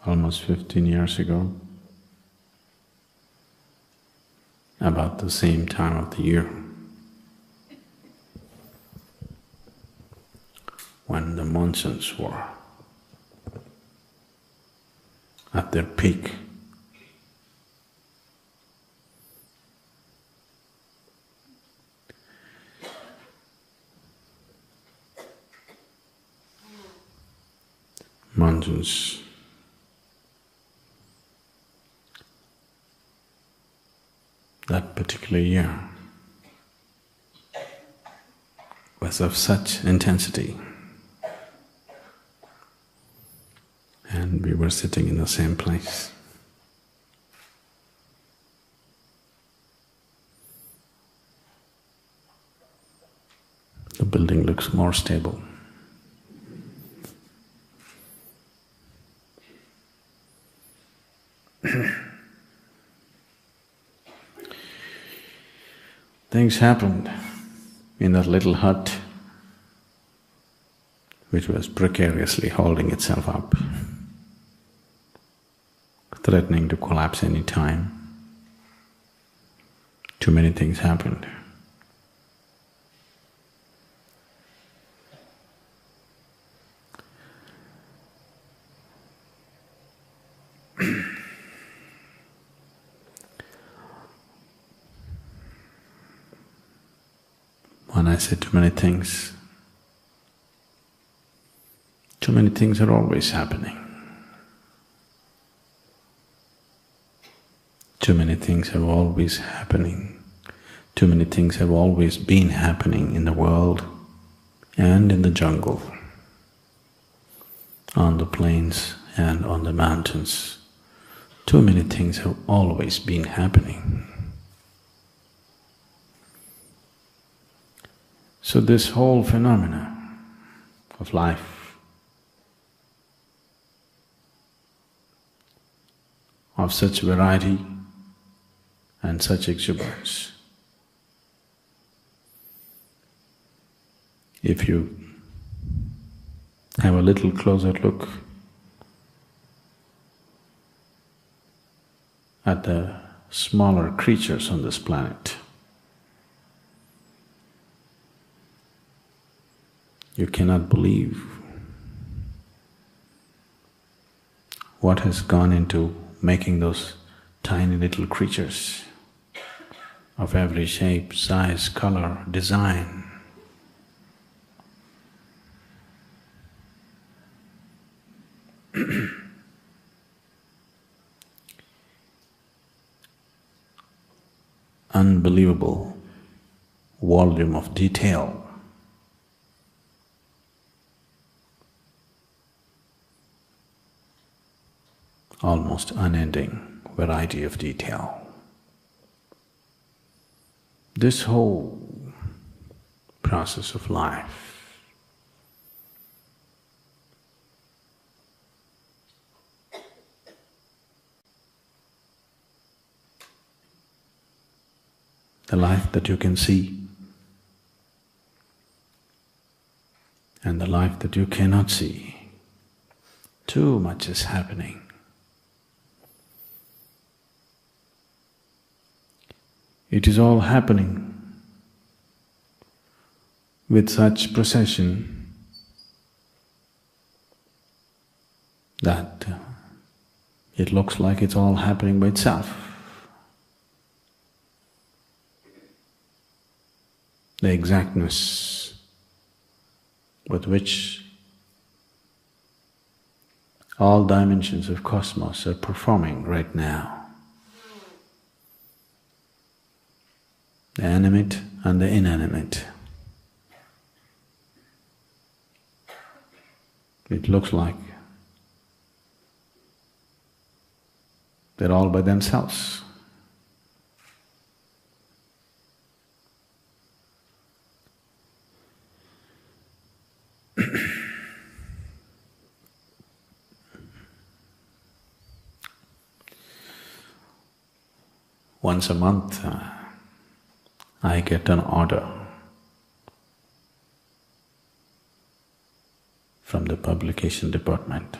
almost 15 years ago, about the same time of the year, when the monsoons were at their peak. Monsoons that particular year was of such intensity, and we were sitting in the same place. The building looks more stable. Things happened in that little hut which was precariously holding itself up, threatening to collapse any time. Too many things happened. When I say too many things are always happening. Too many things are always happening. Too many things have always been happening in the world and in the jungle, on the plains and on the mountains. Too many things have always been happening. So this whole phenomena of life, of such variety and such exuberance, if you have a little closer look at the smaller creatures on this planet, you cannot believe what has gone into making those tiny little creatures of every shape, size, color, design. Unbelievable volume of detail. Almost unending variety of detail. This whole process of life the life that you can see and the life that you cannot see, too much is happening. It is all happening with such precision that it looks like it's all happening by itself. The exactness with which all dimensions of cosmos are performing right now. The animate and the inanimate. It looks like they're all by themselves. Once a month, I get an order from the publication department.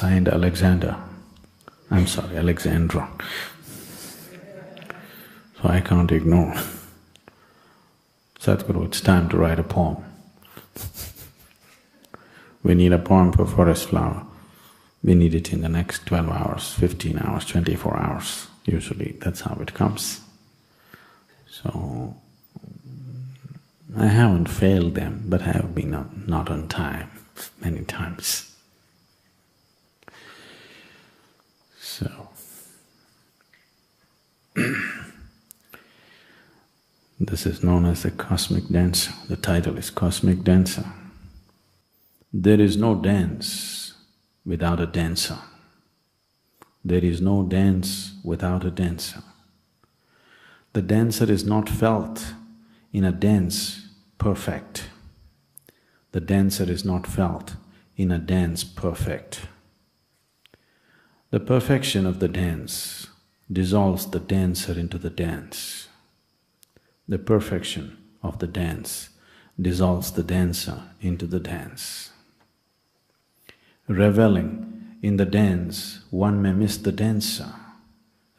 assigned Alexander. I'm sorry, Alexandra. So I can't ignore. Sadhguru, it's time to write a poem. We need a poem for forest flower. We need it in the next 12 hours, 15 hours, 24 hours. Usually that's how it comes. So I haven't failed them, but I have been not on time many times. So this is known as the cosmic dancer. The title is Cosmic Dancer. There is no dance without a dancer. There is no dance without a dancer. The dancer is not felt in a dance perfect. The dancer is not felt in a dance perfect. The perfection of the dance dissolves the dancer into the dance. The perfection of the dance dissolves the dancer into the dance. Reveling in the dance, one may miss the dancer.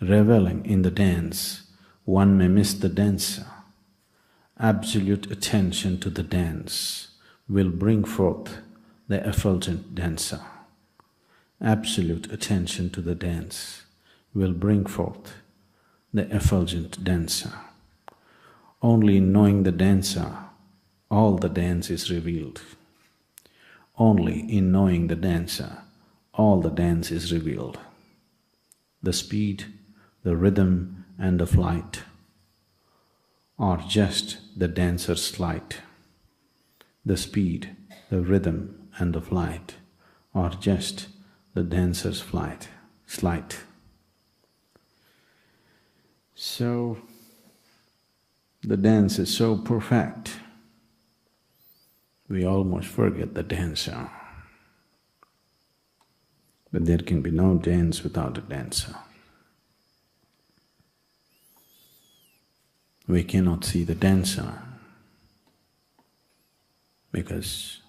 Reveling in the dance, one may miss the dancer. Absolute attention to the dance will bring forth the effulgent dancer. Absolute attention to the dance will bring forth the effulgent dancer. Only in knowing the dancer, all the dance is revealed. Only in knowing the dancer, all the dance is revealed. The speed, the rhythm and the flight are just the dancer's sleight. The speed, the rhythm and the flight are just the dancer's sleight. So, the dance is so perfect, we almost forget the dancer. But there can be no dance without a dancer. We cannot see the dancer because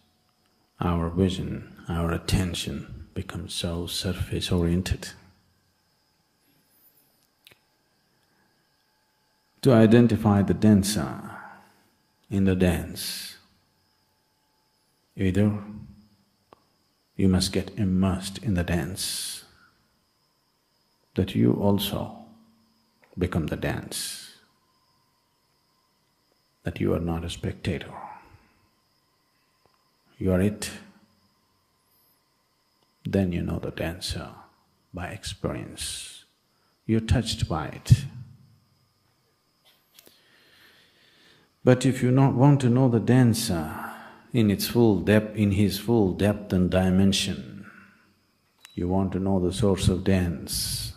our vision, our attention becomes so surface-oriented. To identify the dancer in the dance, either you must get immersed in the dance, that you also become the dance, that you are not a spectator, you are it. Then you know the dancer by experience, you're touched by it. But if you not want to know the dancer in its full depth, in his full depth and dimension, you want to know the source of dance,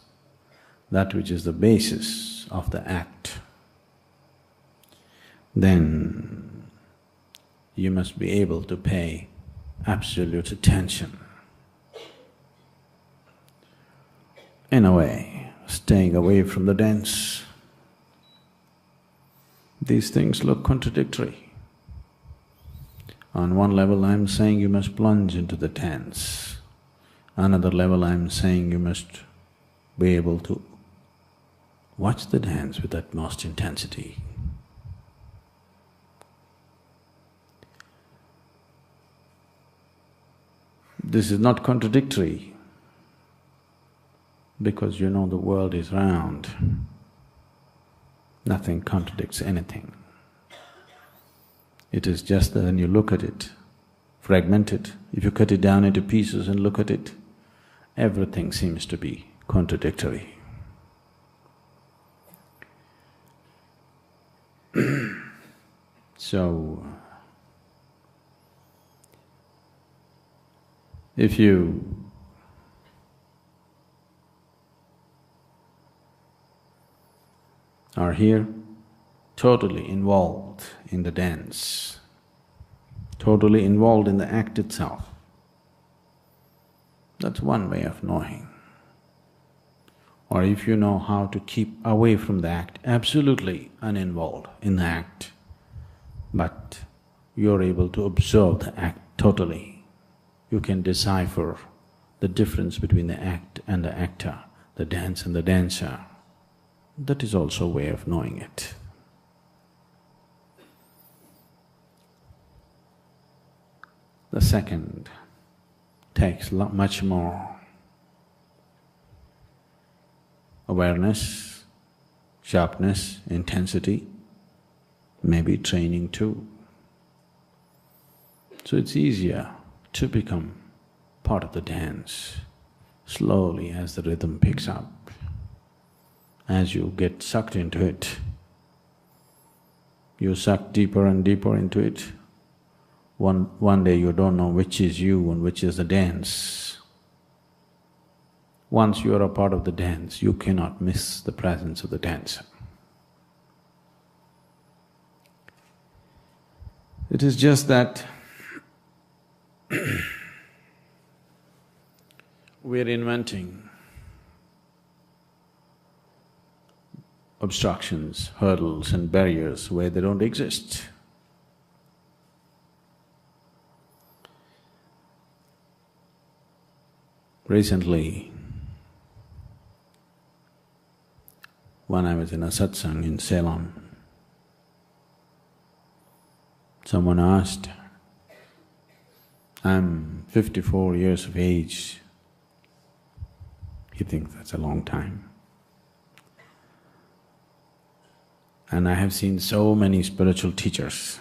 that which is the basis of the act, then you must be able to pay absolute attention. In a way, staying away from the dance. These things look contradictory. On one level I'm saying you must plunge into the dance. Another level I'm saying you must be able to watch the dance with utmost intensity. This is not contradictory because you know the world is round. Nothing contradicts anything. It is just that when you look at it, fragmented, if you cut it down into pieces and look at it, everything seems to be contradictory. So, if you are here totally involved in the dance, totally involved in the act itself, that's one way of knowing. Or if you know how to keep away from the act, absolutely uninvolved in the act, but you're able to observe the act totally, you can decipher the difference between the act and the actor, the dance and the dancer. That is also a way of knowing it. The second takes much more awareness, sharpness, intensity, maybe training too. So it's easier to become part of the dance slowly as the rhythm picks up. As you get sucked into it, you suck deeper and deeper into it. One day you don't know which is you and which is the dance. Once you are a part of the dance, you cannot miss the presence of the dancer. It is just that we're inventing obstructions, hurdles and barriers where they don't exist. Recently, when I was in a satsang in Ceylon, someone asked, "I'm 54 years of age." He thinks that's a long time. And I have seen so many spiritual teachers,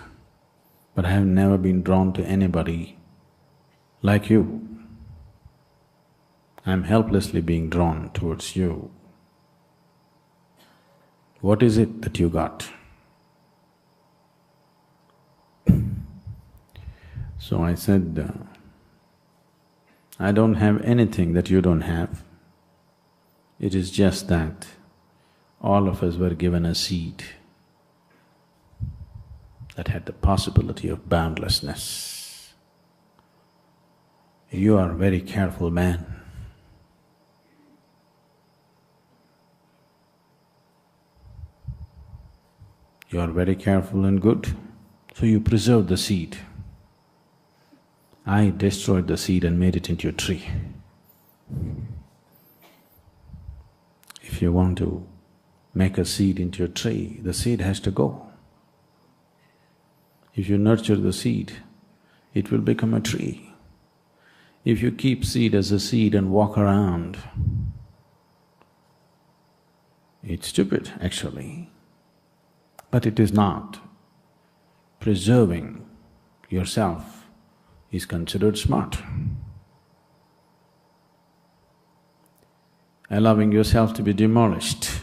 but I have never been drawn to anybody like you. I'm helplessly being drawn towards you. What is it that you got? So I said, I don't have anything that you don't have. It is just that all of us were given a seed that had the possibility of boundlessness. You are a very careful man. You are very careful and good, so you preserve the seed. I destroyed the seed and made it into a tree. If you want to make a seed into a tree, the seed has to go. If you nurture the seed, it will become a tree. If you keep seed as a seed and walk around, it's stupid actually, but it is not. Preserving yourself is considered smart. Allowing yourself to be demolished,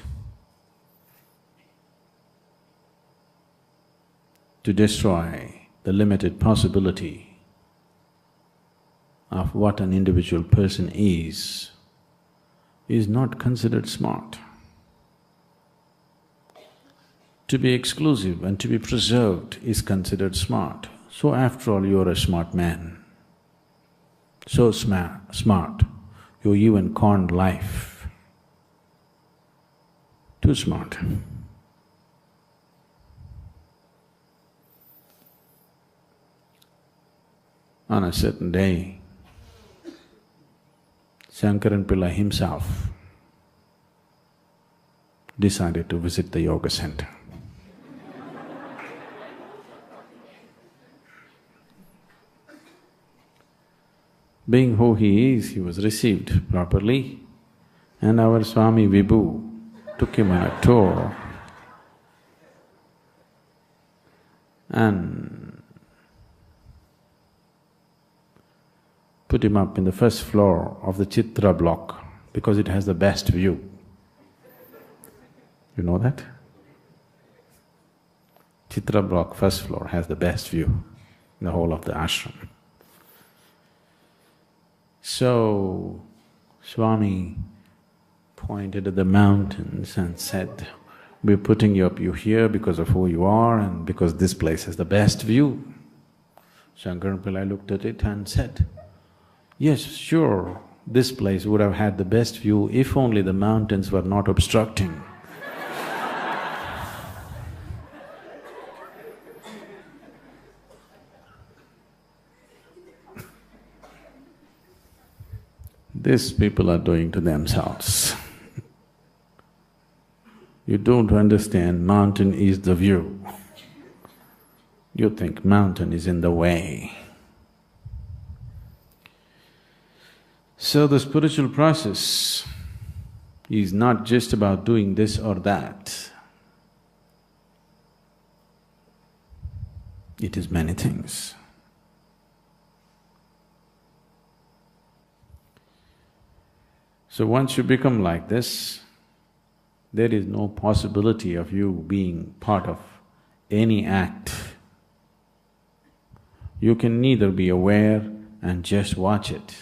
to destroy the limited possibility of what an individual person is not considered smart. To be exclusive and to be preserved is considered smart. So after all, you're a smart man. So smart, you even conned life. Too smart. On a certain day, Shankaran Pillai himself decided to visit the yoga center. Being who he is, he was received properly, and our Swami Vibhu took him on a tour and put him up in the first floor of the Chitra block because it has the best view. You know that? Chitra block, first floor, has the best view in the whole of the ashram. So, Swami pointed at the mountains and said, "We're putting you up here because of who you are and because this place has the best view." Shankaran Pillai looked at it and said, "Yes, sure, this place would have had the best view if only the mountains were not obstructing." These people are doing to themselves. You don't understand, mountain is the view. You think mountain is in the way. So the spiritual process is not just about doing this or that. It is many things. So once you become like this, there is no possibility of you being part of any act. You can neither be aware and just watch it,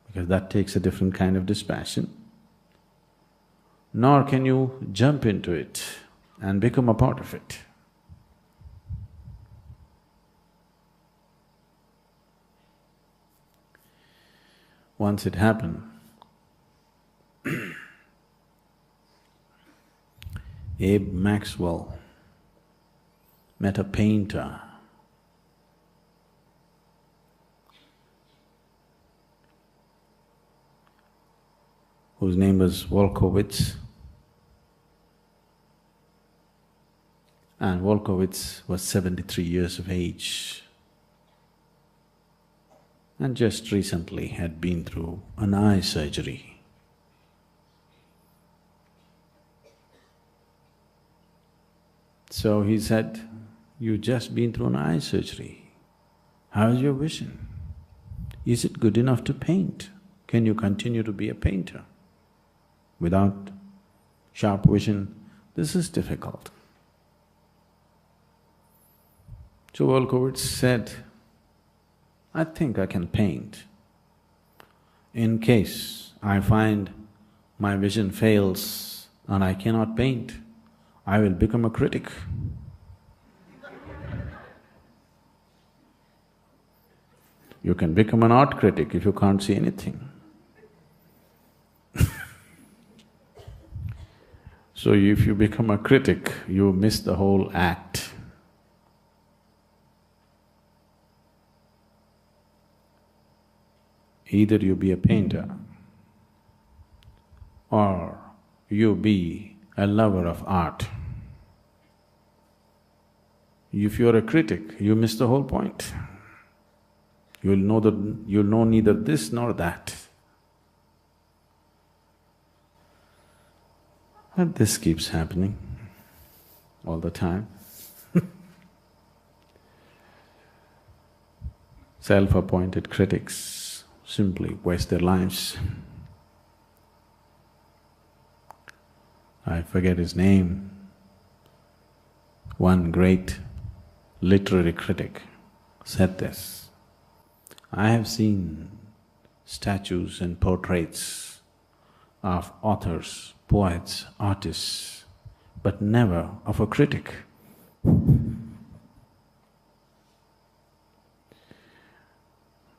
because that takes a different kind of dispassion, nor can you jump into it and become a part of it. Once it happened, Abe Maxwell met a painter whose name was Wolkowitz, and Wolkowitz was 73 years of age and just recently had been through an eye surgery. So he said, "You just been through an eye surgery. How is your vision? Is it good enough to paint? Can you continue to be a painter? Without sharp vision, this is difficult." So Wolkowitz said, "I think I can paint. In case I find my vision fails and I cannot paint, I will become a critic." You can become an art critic if you can't see anything. So if you become a critic, you miss the whole act. Either you be a painter or you be a lover of art. If you're a critic, you miss the whole point. You'll know neither this nor that. And this keeps happening all the time. Self-appointed critics simply waste their lives. I forget his name. One great literary critic said this, "I have seen statues and portraits of authors, poets, artists, but never of a critic."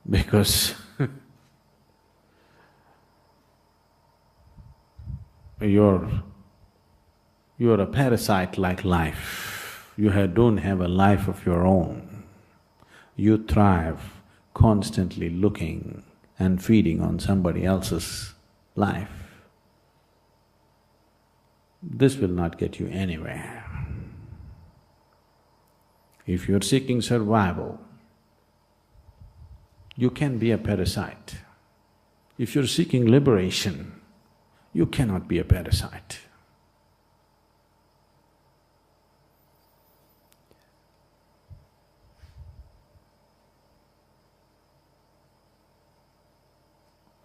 Because you're a parasite like life. You don't have a life of your own. You thrive constantly looking and feeding on somebody else's life. This will not get you anywhere. If you're seeking survival, you can be a parasite. If you're seeking liberation, you cannot be a parasite.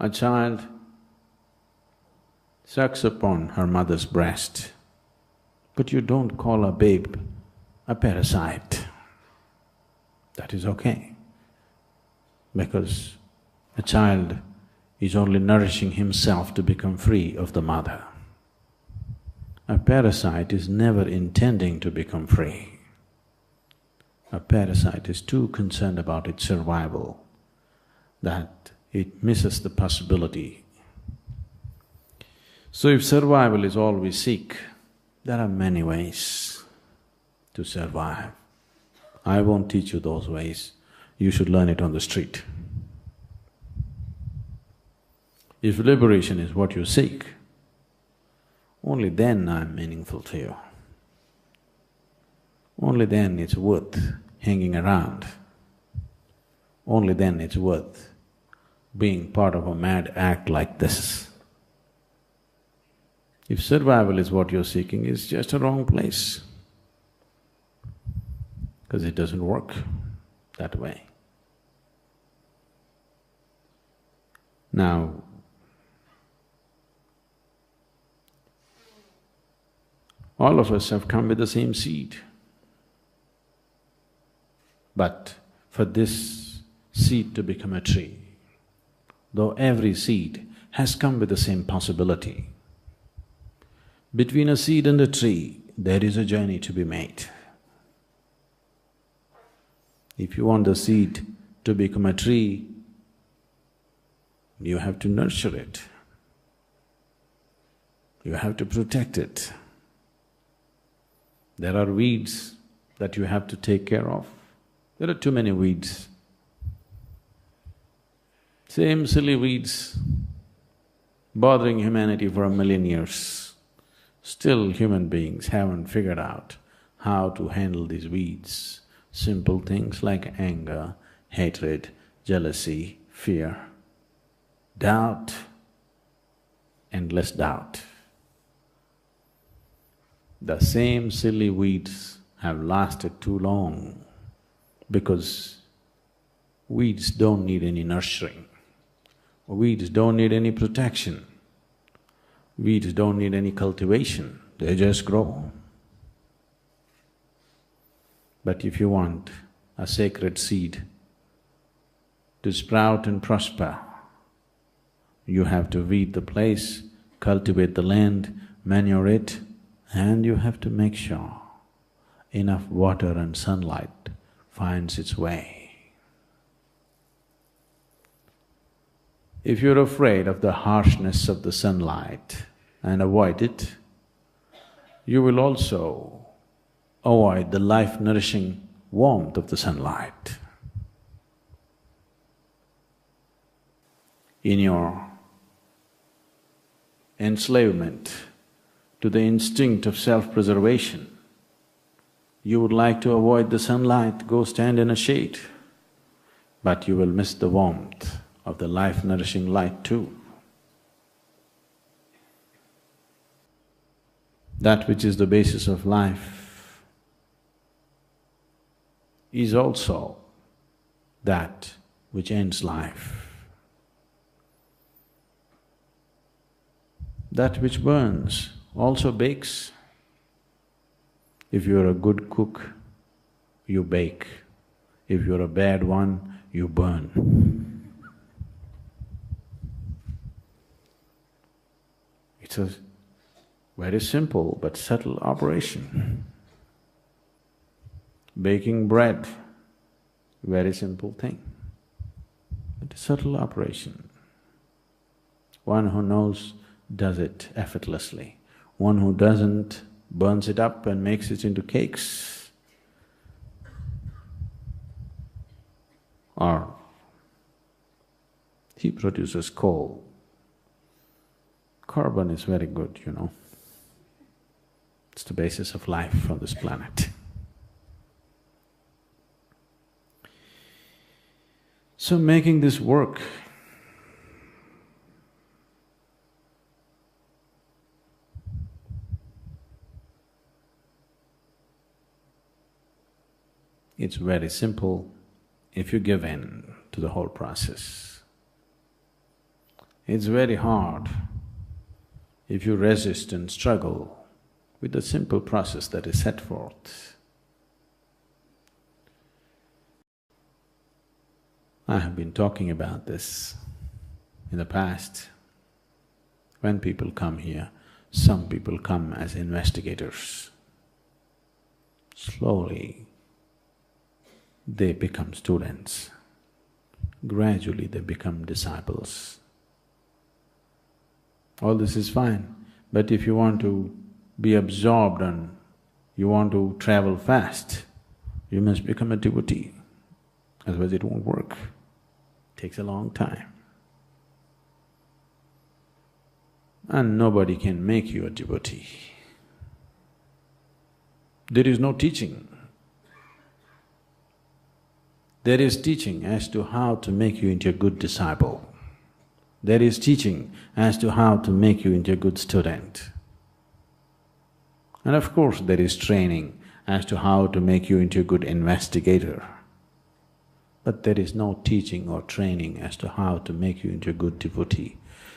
A child sucks upon her mother's breast, but you don't call a babe a parasite. That is okay, because a child is only nourishing himself to become free of the mother. A parasite is never intending to become free. A parasite is too concerned about its survival that it misses the possibility. So if survival is all we seek, there are many ways to survive. I won't teach you those ways, you should learn it on the street. If liberation is what you seek, only then I'm meaningful to you. Only then it's worth hanging around. Only then it's worth being part of a mad act like this. If survival is what you're seeking, it's just a wrong place, because it doesn't work that way. Now, all of us have come with the same seed. But for this seed to become a tree, though every seed has come with the same possibility, between a seed and a tree, there is a journey to be made. If you want the seed to become a tree, you have to nurture it. You have to protect it. There are weeds that you have to take care of. There are too many weeds. Same silly weeds bothering humanity for 1,000,000 years. Still human beings haven't figured out how to handle these weeds. Simple things like anger, hatred, jealousy, fear, doubt, endless doubt. The same silly weeds have lasted too long because weeds don't need any nurturing. Weeds don't need any protection. Weeds don't need any cultivation, they just grow. But if you want a sacred seed to sprout and prosper, you have to weed the place, cultivate the land, manure it, and you have to make sure enough water and sunlight finds its way. If you're afraid of the harshness of the sunlight and avoid it, you will also avoid the life-nourishing warmth of the sunlight. In your enslavement to the instinct of self-preservation, you would like to avoid the sunlight, go stand in a shade, but you will miss the warmth of the life-nourishing light too. That which is the basis of life is also that which ends life. That which burns also bakes. If you're a good cook, you bake. If you're a bad one, you burn. It's a very simple but subtle operation. Baking bread, very simple thing, but a subtle operation. One who knows does it effortlessly. One who doesn't burns it up and makes it into cakes. Or he produces coal. Carbon is very good, you know. It's the basis of life on this planet. So making this work, it's very simple if you give in to the whole process. It's very hard if you resist and struggle with the simple process that is set forth. I have been talking about this in the past. When people come here, some people come as investigators. Slowly, they become students. Gradually, they become disciples. All this is fine, but if you want to be absorbed and you want to travel fast, you must become a devotee, otherwise it won't work. It takes a long time. and nobody can make you a devotee. There is no teaching. There is teaching as to how to make you into a good disciple. There is teaching as to how to make you into a good student. And of course, there is training as to how to make you into a good investigator. But there is no teaching or training as to how to make you into a good devotee.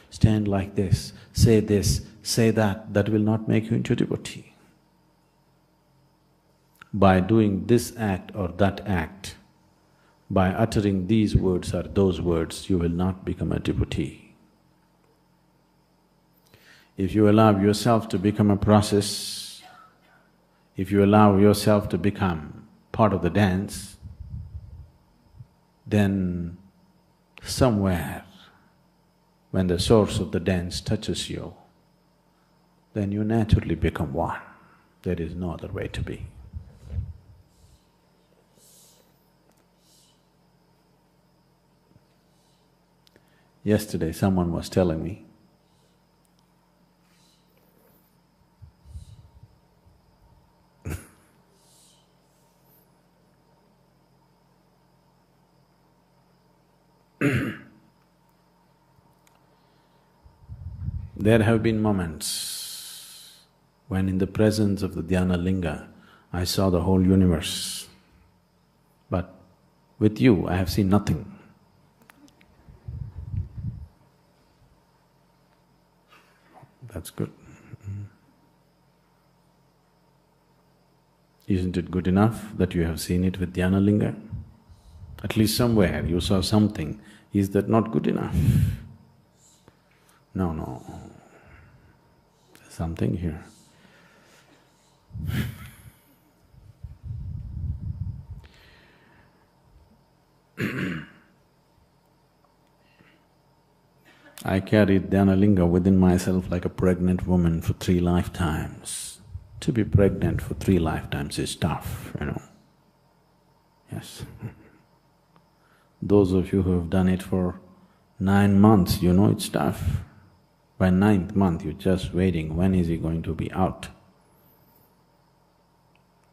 Stand like this, say that will not make you into a devotee. By doing this act or that act, by uttering these words or those words, you will not become a devotee. If you allow yourself to become a process, if you allow yourself to become part of the dance, then somewhere when the source of the dance touches you, then you naturally become one. There is no other way to be. Yesterday someone was telling me, there have been moments when in the presence of the dhyana linga, I saw the whole universe. But with you, I have seen nothing. That's good. Isn't it good enough that you have seen it with dhyana linga? At least somewhere you saw something. Is that not good enough? No. There's something here. I carried dhyana linga within myself like a pregnant woman for 3 lifetimes. To be pregnant for 3 lifetimes is tough, you know. Yes. Those of you who have done it for 9 months, you know it's tough. By 9th month, you're just waiting, when is he going to be out?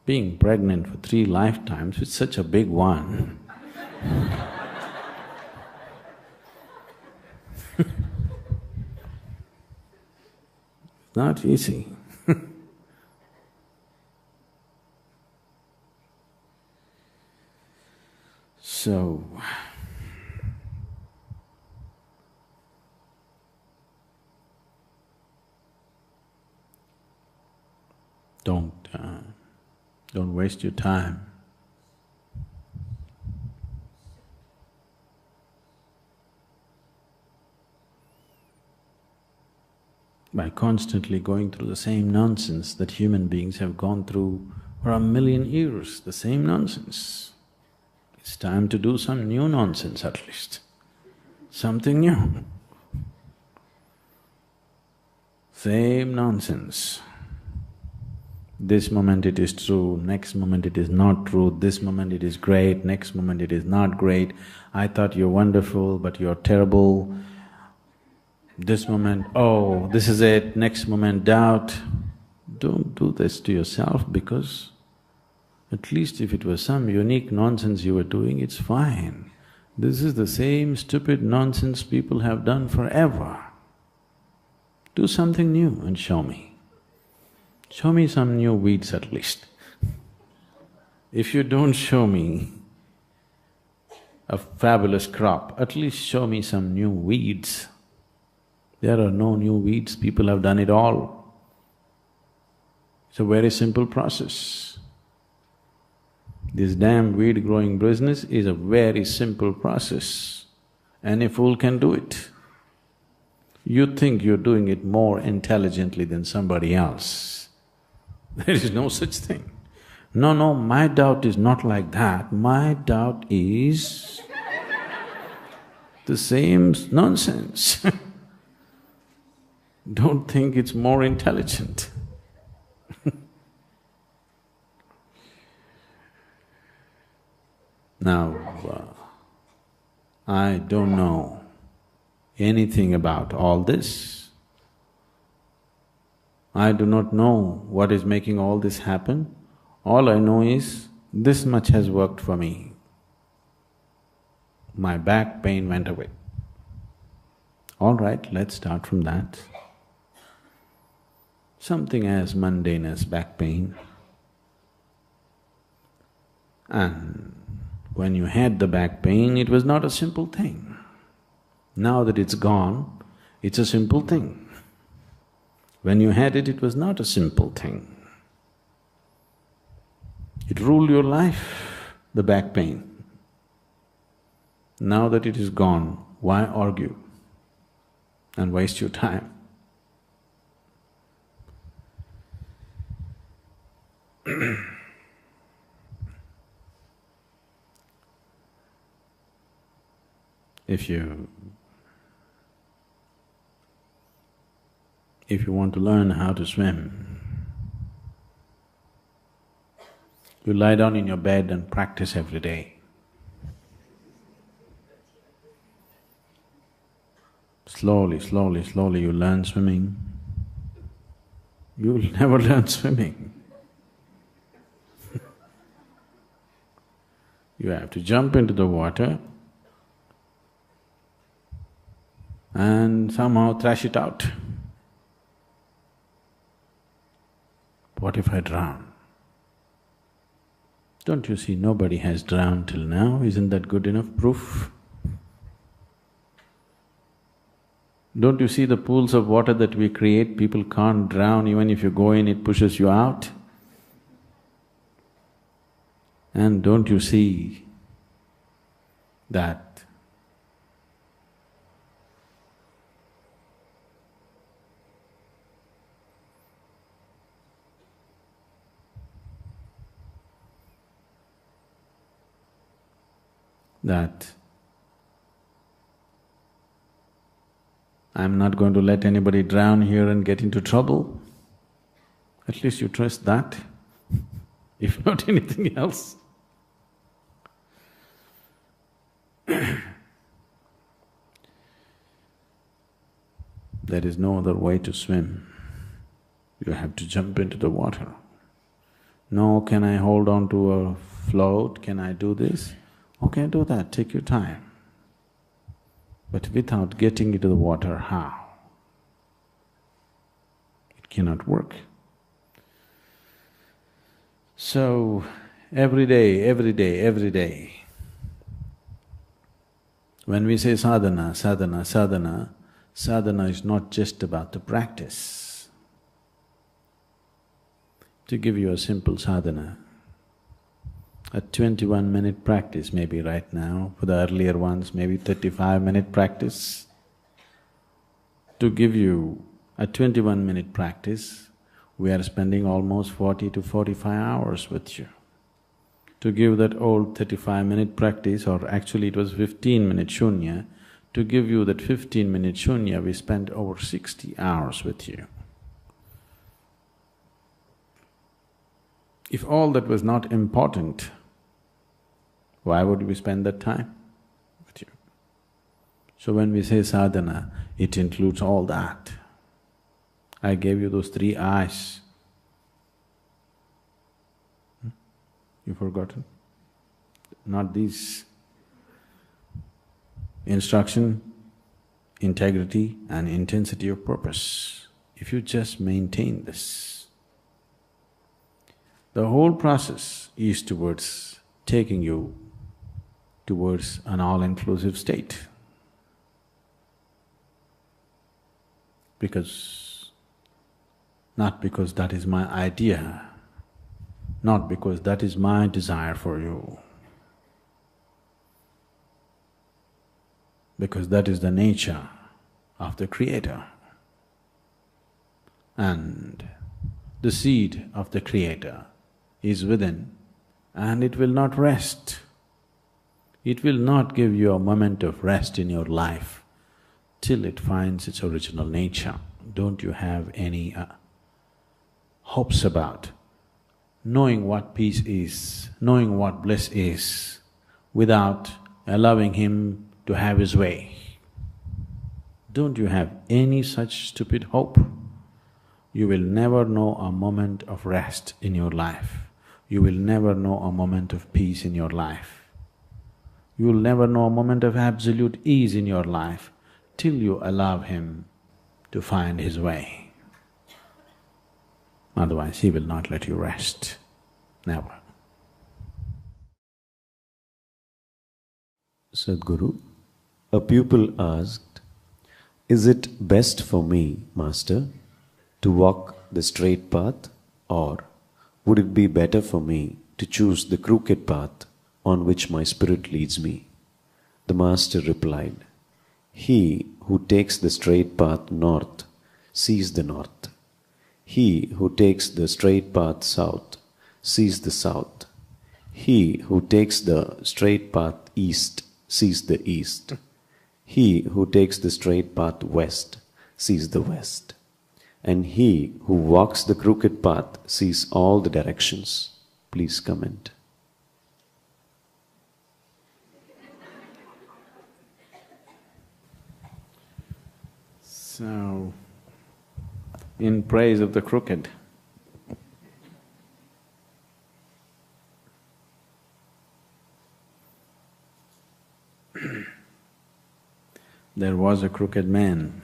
Being pregnant for 3 lifetimes is such a big one. It's not easy. So, don't waste your time. By constantly going through the same nonsense that human beings have gone through for 1,000,000 years, the same nonsense. It's time to do some new nonsense at least, something new. Same nonsense. This moment it is true, next moment it is not true, this moment it is great, next moment it is not great. I thought you're wonderful, but you're terrible. This moment, oh, this is it, next moment, doubt. Don't do this to yourself, because at least if it was some unique nonsense you were doing, it's fine. This is the same stupid nonsense people have done forever. Do something new and show me. Show me some new weeds at least. If you don't show me a fabulous crop, at least show me some new weeds. There are no new weeds, people have done it all. It's a very simple process. This damn weed growing business is a very simple process. Any fool can do it. You think you're doing it more intelligently than somebody else. There is no such thing. No, my doubt is not like that. My doubt is the same nonsense. Don't think it's more intelligent. Now, I don't know anything about all this, I do not know what is making all this happen. All I know is this much has worked for me. My back pain went away. All right, let's start from that. Something as mundane as back pain. And when you had the back pain, it was not a simple thing. Now that it's gone, it's a simple thing. When you had it, it was not a simple thing. It ruled your life, the back pain. Now that it is gone, why argue and waste your time? If you want to learn how to swim, you lie down in your bed and practice every day. Slowly, slowly, slowly you learn swimming. You will never learn swimming. You have to jump into the water and somehow thrash it out. What if I drown? Don't you see nobody has drowned till now? Isn't that good enough proof? Don't you see the pools of water that we create? People can't drown, even if you go in, it pushes you out. And don't you see that I'm not going to let anybody drown here and get into trouble? At least you trust that, if not anything else. There is no other way to swim. You have to jump into the water. No, can I hold on to a float? Can I do this? Okay, do that, take your time. But without getting into the water, how? It cannot work. So, every day, when we say sadhana, sadhana, sadhana, sadhana is not just about the practice. To give you a simple sadhana, a 21-minute practice maybe right now, for the earlier ones maybe 35-minute practice. To give you a 21-minute practice, we are spending almost 40 to 45 hours with you. To give that old 35-minute practice, or actually it was 15-minute shunya, to give you that 15-minute shunya, we spent over 60 hours with you. If all that was not important, why would we spend that time with you? So when we say sadhana, it includes all that. I gave you those 3 eyes. You've forgotten? Not these. Instruction, integrity and intensity of purpose. If you just maintain this, the whole process is towards taking you towards an all-inclusive state. Not because that is my idea, not because that is my desire for you, because that is the nature of the Creator. And the seed of the Creator is within, and it will not rest. It will not give you a moment of rest in your life till it finds its original nature. Don't you have any hopes about knowing what peace is, knowing what bliss is, without allowing Him to have His way? Don't you have any such stupid hope? you will never know a moment of rest in your life. You will never know a moment of peace in your life. You will never know a moment of absolute ease in your life till you allow him to find his way. Otherwise, he will not let you rest, never. Sadhguru, a pupil asked, "Is it best for me, Master, to walk the straight path, or would it be better for me to choose the crooked path on which my spirit leads me?" The Master replied, "He who takes the straight path north sees the north. He who takes the straight path south sees the south. He who takes the straight path east sees the east. He who takes the straight path west sees the west. And he who walks the crooked path sees all the directions." Please comment. So, in praise of the crooked, there was a crooked man.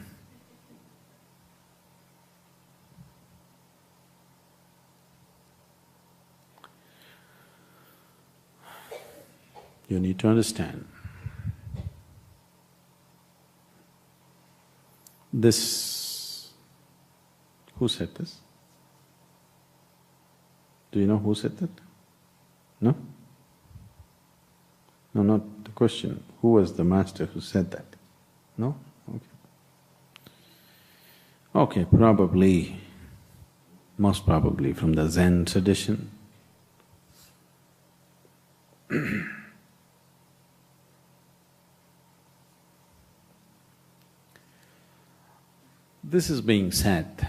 You need to understand, this… Who said this? Do you know who said that? No? No, not the question. Who was the master who said that? No? Okay. Okay, probably, most probably from the Zen tradition. This is being said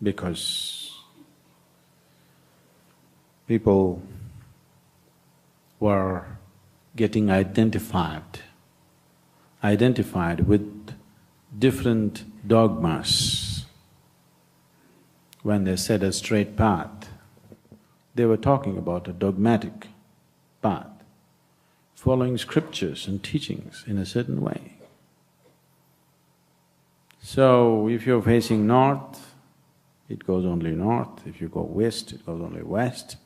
because people were getting identified with different dogmas. When they said a straight path, they were talking about a dogmatic path, following scriptures and teachings in a certain way. So, if you're facing north, it goes only north. If you go west, it goes only west.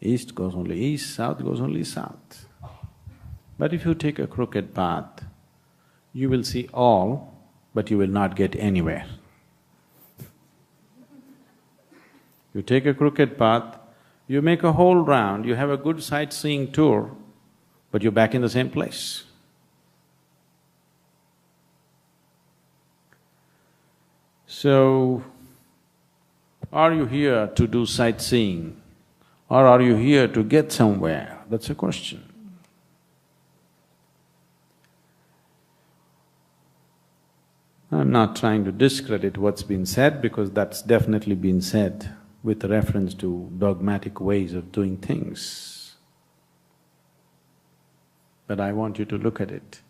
East goes only east, south goes only south. But if you take a crooked path, you will see all, but you will not get anywhere. You take a crooked path, you make a whole round, you have a good sightseeing tour, but you're back in the same place. So, are you here to do sightseeing or are you here to get somewhere? That's a question. I'm not trying to discredit what's been said because that's definitely been said with reference to dogmatic ways of doing things. But I want you to look at it,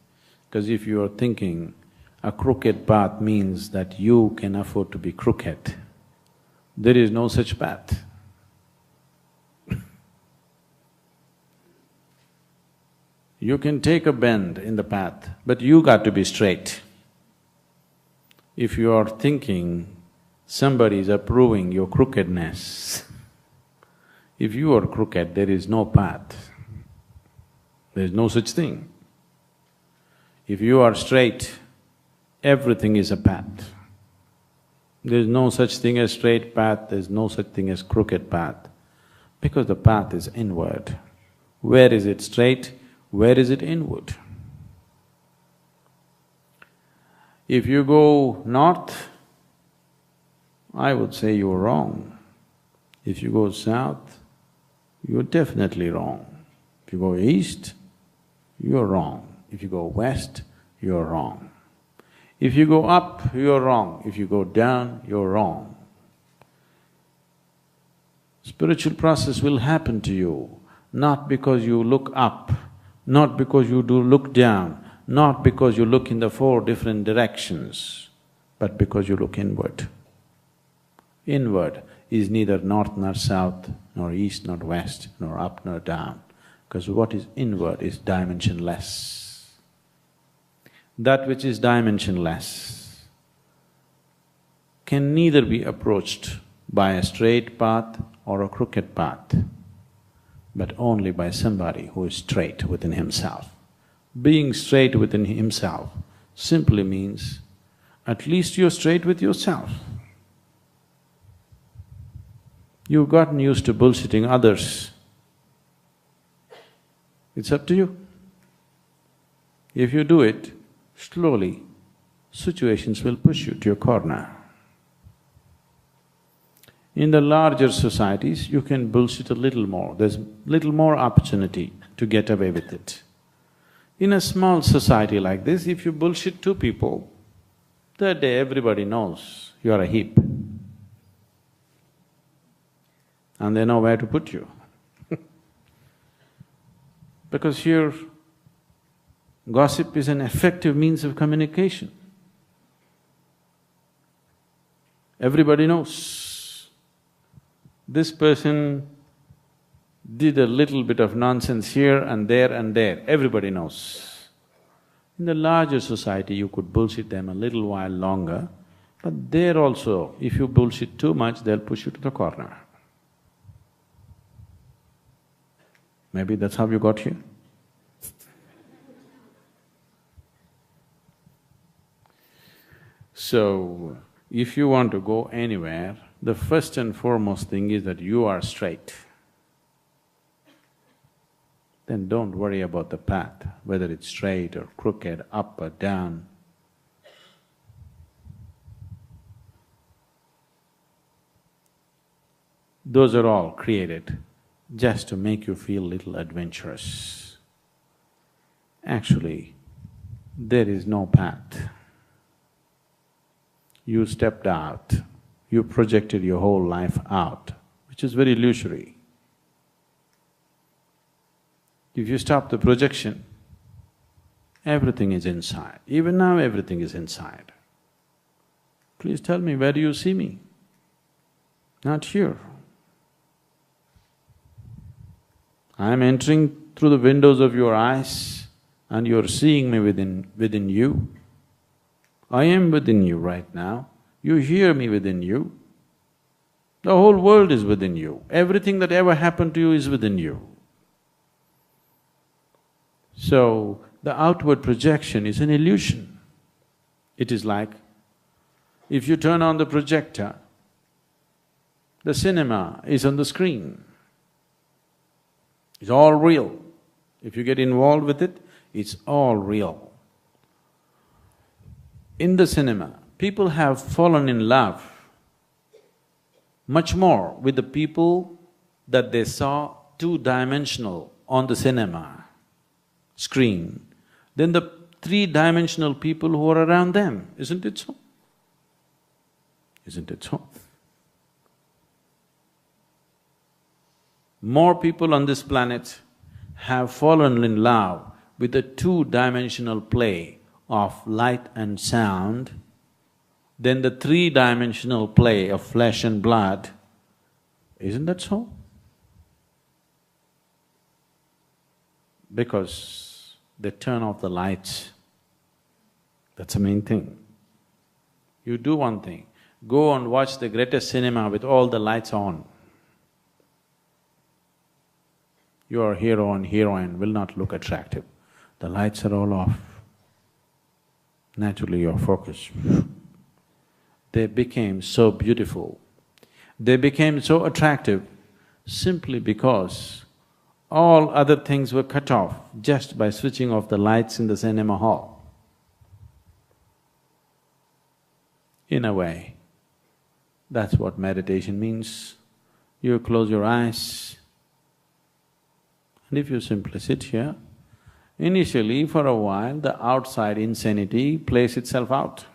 because if you are thinking a crooked path means that you can afford to be crooked, there is no such path. You can take a bend in the path, but you got to be straight. If you are thinking somebody is approving your crookedness, if you are crooked, there is no path. There is no such thing. If you are straight, everything is a path. There is no such thing as straight path, there is no such thing as crooked path, because the path is inward. Where is it straight? Where is it inward? If you go north, I would say you're wrong. If you go south, you're definitely wrong. If you go east, you're wrong. If you go west, you're wrong. If you go up, you're wrong. If you go down, you're wrong. Spiritual process will happen to you, not because you look up, not because you do look down, not because you look in the four different directions, but because you look inward. Inward is neither north nor south, nor east nor west, nor up nor down, because what is inward is dimensionless. That which is dimensionless can neither be approached by a straight path or a crooked path, but only by somebody who is straight within himself. Being straight within himself simply means at least you're straight with yourself. You've gotten used to bullshitting others. It's up to you. If you do it, slowly, situations will push you to your corner. In the larger societies, you can bullshit a little more, there's little more opportunity to get away with it. In a small society like this, if you bullshit two people, that day everybody knows you are a heap. And they know where to put you. Because here, gossip is an effective means of communication. Everybody knows. This person did a little bit of nonsense here and there and there, everybody knows. In the larger society, you could bullshit them a little while longer, but there also, if you bullshit too much, they'll push you to the corner. Maybe that's how you got here. So, if you want to go anywhere, the first and foremost thing is that you are straight. Then don't worry about the path, whether it's straight or crooked, up or down. Those are all created just to make you feel little adventurous. Actually, there is no path. You stepped out, you projected your whole life out, which is very illusory. If you stop the projection, everything is inside. Even now, everything is inside. Please tell me, where do you see me? Not here. I am entering through the windows of your eyes and you're seeing me within you. I am within you right now, you hear me within you. The whole world is within you, everything that ever happened to you is within you. So, the outward projection is an illusion. It is like, if you turn on the projector, the cinema is on the screen. It's all real. If you get involved with it, it's all real. In the cinema, people have fallen in love much more with the people that they saw two-dimensional on the cinema screen than the three-dimensional people who are around them, isn't it so? Isn't it so? More people on this planet have fallen in love with the two-dimensional play of light and sound than the three-dimensional play of flesh and blood. Isn't that so? Because they turn off the lights. That's the main thing. You do one thing, go and watch the greatest cinema with all the lights on. Your hero and heroine will not look attractive. The lights are all off. Naturally your focus, they became so beautiful, they became so attractive simply because all other things were cut off just by switching off the lights in the cinema hall. In a way, that's what meditation means. You close your eyes, and if you simply sit here, initially for a while the outside insanity plays itself out.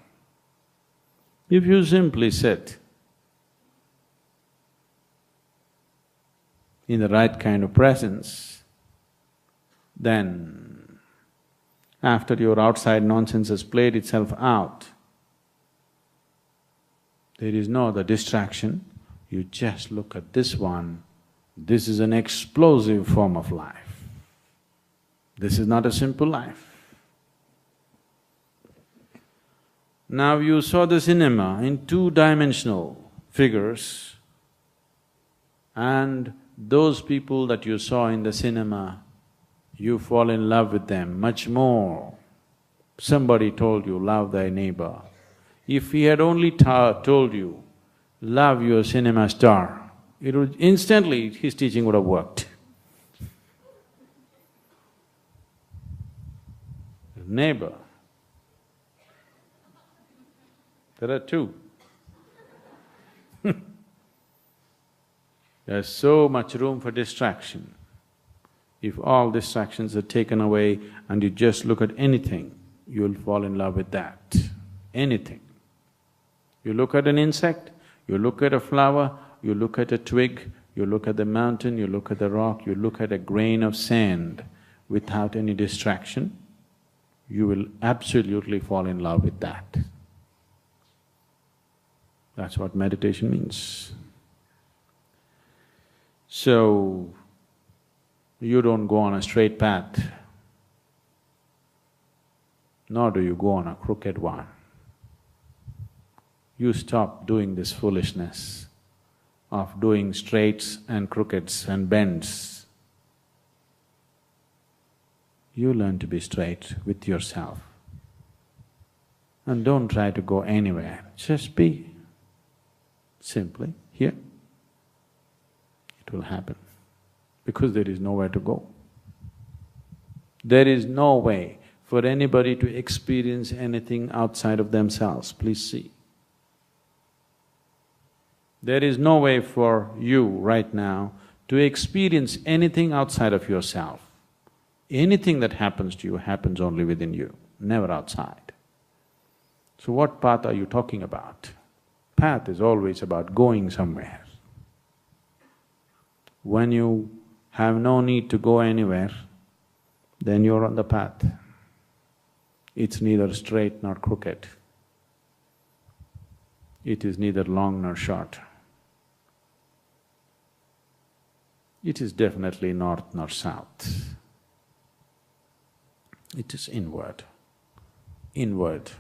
If you simply sit in the right kind of presence, then after your outside nonsense has played itself out, There is no other distraction. You just look at this one. This is an explosive form of life. This is not a simple life. Now you saw the cinema in two-dimensional figures, and those people that you saw in the cinema, you fall in love with them much more. Somebody told you, love thy neighbor. If he had only told you, love your cinema star, it would instantly, his teaching would have worked. Neighbor. There are two. There's so much room for distraction. If all distractions are taken away and you just look at anything, you'll fall in love with that, anything. You look at an insect, you look at a flower, you look at a twig, you look at the mountain, you look at the rock, you look at a grain of sand without any distraction, you will absolutely fall in love with that. That's what meditation means. So, you don't go on a straight path, nor do you go on a crooked one. You stop doing this foolishness of doing straights and crookeds and bends. You learn to be straight with yourself. And don't try to go anywhere, just be simply here. It will happen, because there is nowhere to go. There is no way for anybody to experience anything outside of themselves, please see. There is no way for you right now to experience anything outside of yourself. Anything that happens to you happens only within you, never outside. So what path are you talking about? Path is always about going somewhere. When you have no need to go anywhere, then you're on the path. It's neither straight nor crooked. It is neither long nor short. It is definitely north nor south. It is inward. Inward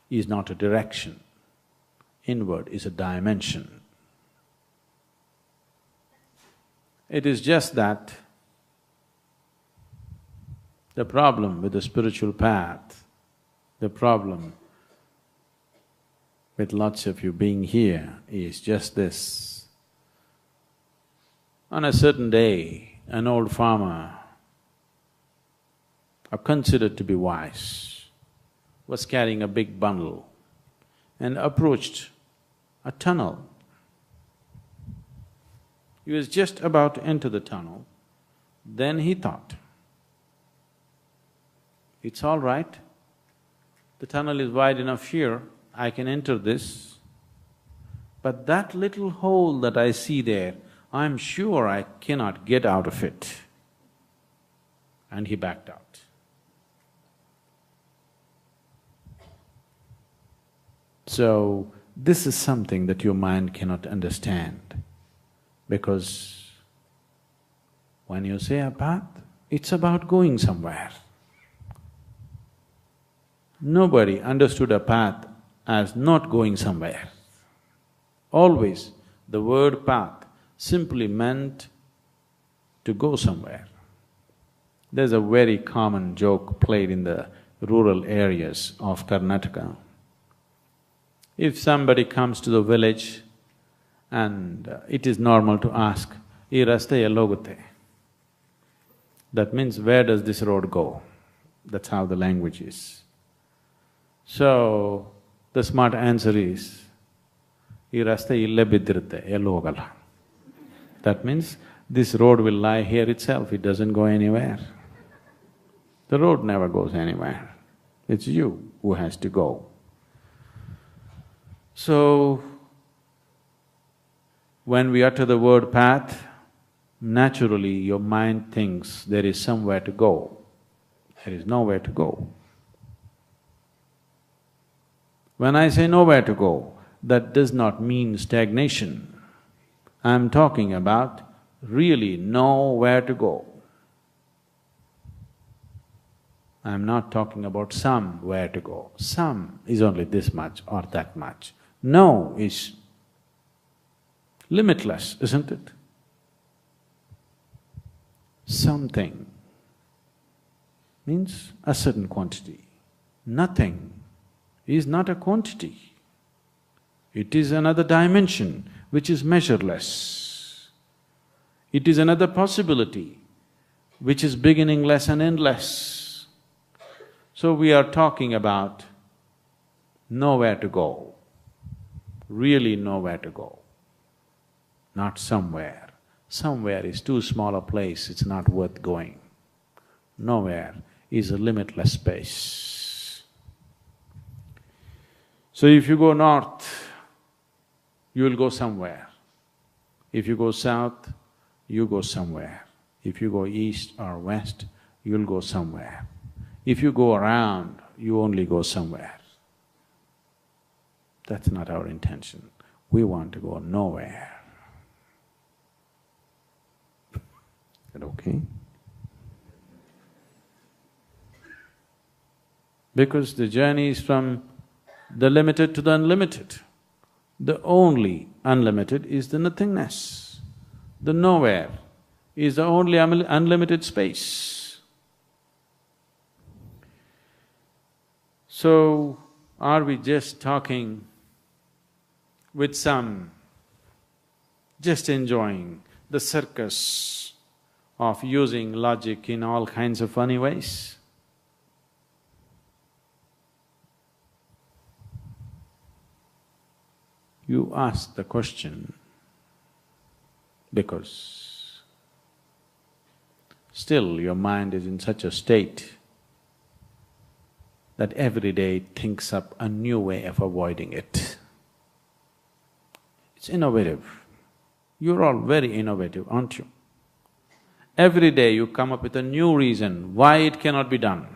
is not a direction. Inward is a dimension. It is just that the problem with the spiritual path, the problem with lots of you being here is just this. On a certain day, an old farmer, considered to be wise, was carrying a big bundle and approached a tunnel. He was just about to enter the tunnel, then he thought, it's all right, the tunnel is wide enough here, I can enter this, but that little hole that I see there, I'm sure I cannot get out of it. And he backed out. So, this is something that your mind cannot understand, because when you say a path, it's about going somewhere. Nobody understood a path as not going somewhere. Always the word path simply meant to go somewhere. There's a very common joke played in the rural areas of Karnataka. If somebody comes to the village and it is normal to ask, "Ee raste ellogutte?" That means, where does this road go? That's how the language is. So, the smart answer is, "Ee raste ille biddirutte, ellu hogalla." That means, this road will lie here itself, it doesn't go anywhere. The road never goes anywhere, it's you who has to go. So, when we utter the word path, naturally your mind thinks there is somewhere to go. There is nowhere to go. When I say nowhere to go, that does not mean stagnation. I'm talking about really know where to go. I'm not talking about where to go. Some is only this much or that much. No is limitless, isn't it? Something means a certain quantity. Nothing is not a quantity. It is another dimension which is measureless. It is another possibility which is beginningless and endless. So we are talking about nowhere to go, really nowhere to go, not somewhere. Somewhere is too small a place, it's not worth going. Nowhere is a limitless space. So if you go north, you will go somewhere. If you go south, you go somewhere. If you go east or west, you'll go somewhere. If you go around, you only go somewhere. That's not our intention. We want to go nowhere. Is that okay? Because the journey is from the limited to the unlimited. The only unlimited is the nothingness. The nowhere is the only unlimited space. So, are we just talking with some, just enjoying the circus of using logic in all kinds of funny ways? You ask the question because still your mind is in such a state that every day it thinks up a new way of avoiding it. It's innovative. You're all very innovative, aren't you? Every day you come up with a new reason why it cannot be done.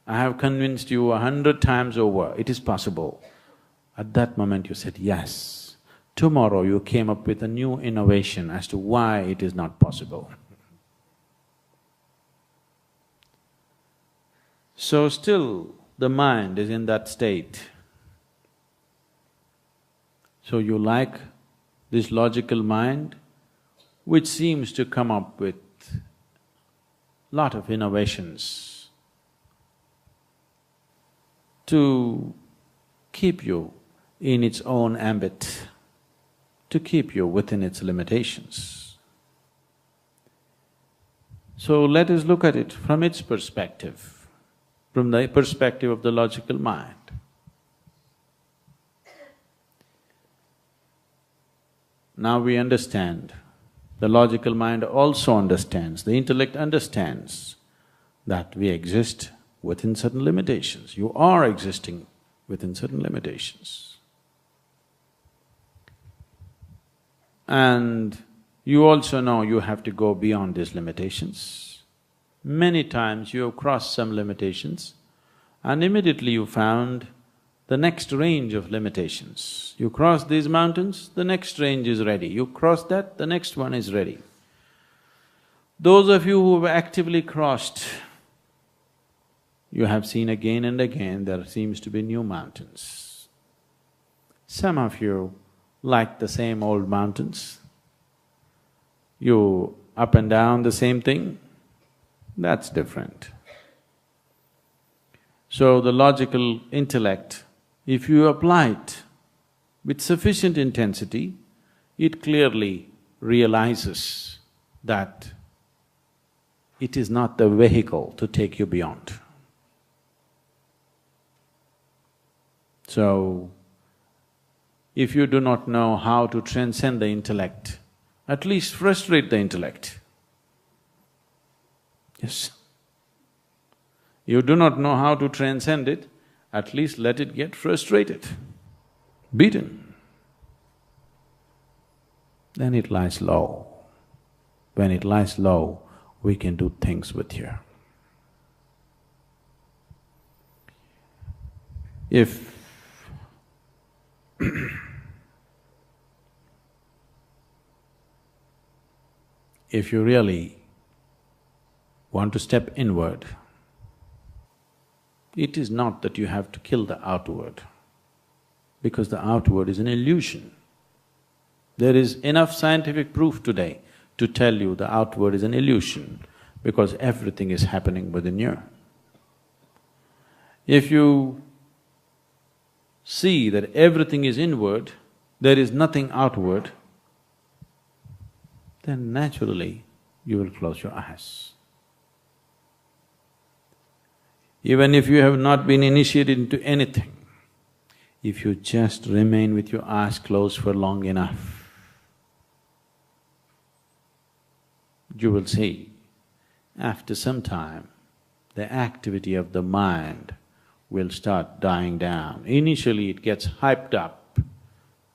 I have convinced you 100 times over, it is possible. At that moment you said yes. Tomorrow you came up with a new innovation as to why it is not possible. So still the mind is in that state. So you like this logical mind which seems to come up with lot of innovations to keep you in its own ambit, to keep you within its limitations. So let us look at it from its perspective, from the perspective of the logical mind. Now we understand, the logical mind also understands, the intellect understands that we exist within certain limitations. You are existing within certain limitations. And you also know you have to go beyond these limitations. Many times you have crossed some limitations and immediately you found the next range of limitations. You cross these mountains, the next range is ready. You cross that, the next one is ready. Those of you who have actively crossed, you have seen again and again there seems to be new mountains. Some of you like the same old mountains. You up and down the same thing, that's different. So the logical intellect, if you apply it with sufficient intensity, it clearly realizes that it is not the vehicle to take you beyond. So, if you do not know how to transcend the intellect, at least frustrate the intellect. Yes. You do not know how to transcend it, at least let it get frustrated, beaten. Then it lies low. When it lies low, we can do things with here. If if you really want to step inward, it is not that you have to kill the outward, because the outward is an illusion. There is enough scientific proof today to tell you the outward is an illusion, because everything is happening within you. If you see that everything is inward, there is nothing outward, then naturally you will close your eyes. Even if you have not been initiated into anything, if you just remain with your eyes closed for long enough, you will see, after some time, the activity of the mind will start dying down. Initially it gets hyped up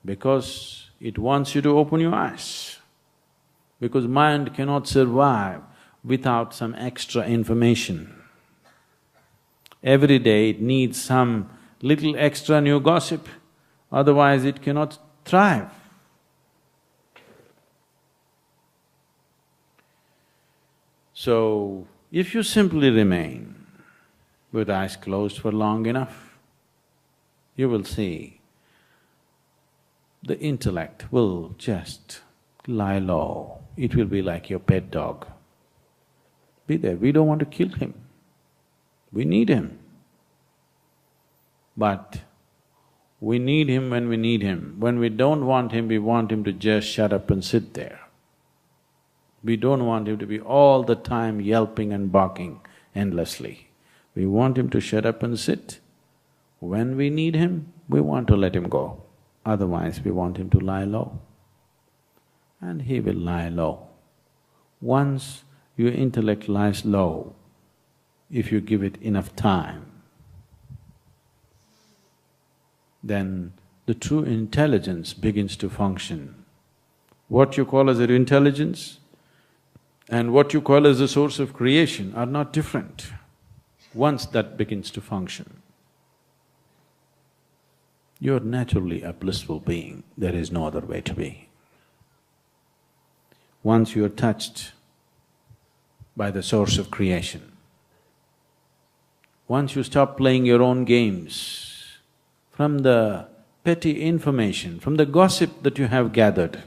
because it wants you to open your eyes, because mind cannot survive without some extra information. Every day it needs some little extra new gossip, otherwise it cannot thrive. So, if you simply remain with eyes closed for long enough, you will see the intellect will just lie low. It will be like your pet dog. Be there, we don't want to kill him, we need him. But we need him when we need him. When we don't want him, we want him to just shut up and sit there. We don't want him to be all the time yelping and barking endlessly. We want him to shut up and sit. When we need him, we want to let him go. Otherwise, we want him to lie low. And he will lie low. Once your intellect lies low, if you give it enough time, then the true intelligence begins to function. What you call as an intelligence and what you call as the source of creation are not different. Once that begins to function, you're naturally a blissful being, there is no other way to be. Once you're touched by the source of creation, once you stop playing your own games, from the petty information, from the gossip that you have gathered.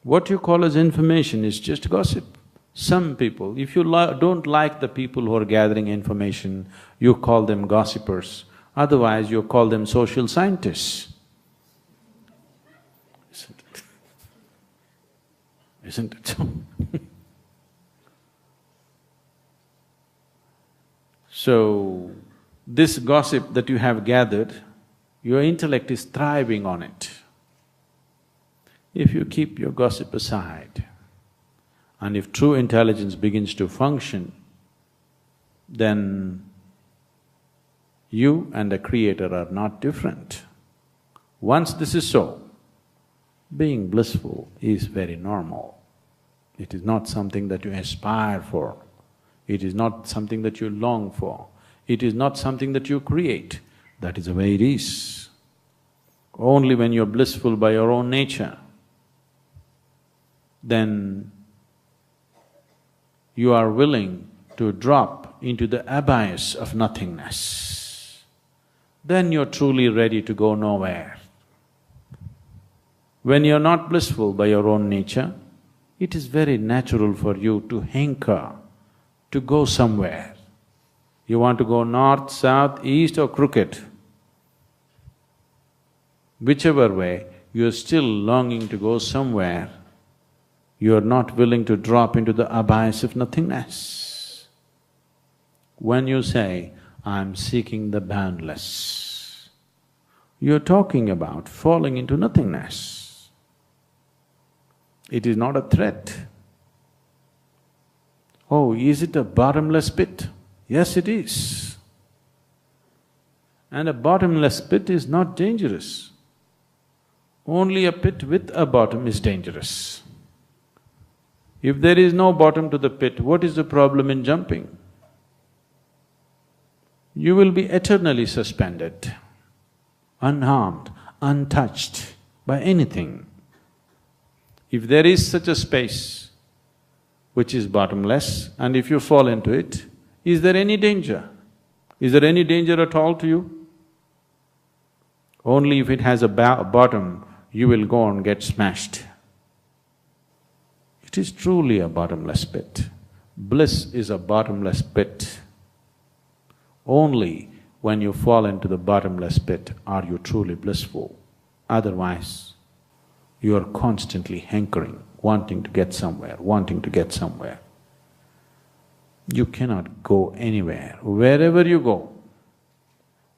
What you call as information is just gossip. Some people, if you don't like the people who are gathering information, you call them gossipers, otherwise you call them social scientists. Isn't it? Isn't it so? So, this gossip that you have gathered, your intellect is thriving on it. If you keep your gossip aside, and if true intelligence begins to function, then you and the Creator are not different. Once this is so, being blissful is very normal. It is not something that you aspire for, it is not something that you long for. It is not something that you create, that is the way it is. Only when you're blissful by your own nature, then you are willing to drop into the abyss of nothingness. Then you're truly ready to go nowhere. When you're not blissful by your own nature, it is very natural for you to hanker, to go somewhere. You want to go north, south, east or crooked. Whichever way, you're still longing to go somewhere. You're not willing to drop into the abyss of nothingness. When you say, I'm seeking the boundless, you're talking about falling into nothingness. It is not a threat. Oh, is it a bottomless pit? Yes, it is. And a bottomless pit is not dangerous. Only a pit with a bottom is dangerous. If there is no bottom to the pit, what is the problem in jumping? you will be eternally suspended, unharmed, untouched by anything. If there is such a space which is bottomless, and if you fall into it, is there any danger? Is there any danger at all to you? Only if it has a bottom, you will go and get smashed. It is truly a bottomless pit. Bliss is a bottomless pit. Only when you fall into the bottomless pit are you truly blissful. Otherwise, you are constantly hankering, wanting to get somewhere, wanting to get somewhere. You cannot go anywhere. Wherever you go,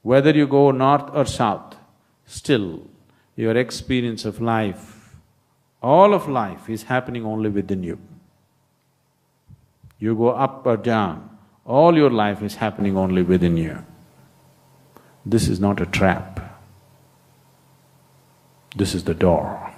whether you go north or south, still your experience of life, all of life is happening only within you. You go up or down, all your life is happening only within you. This is not a trap. This is the door.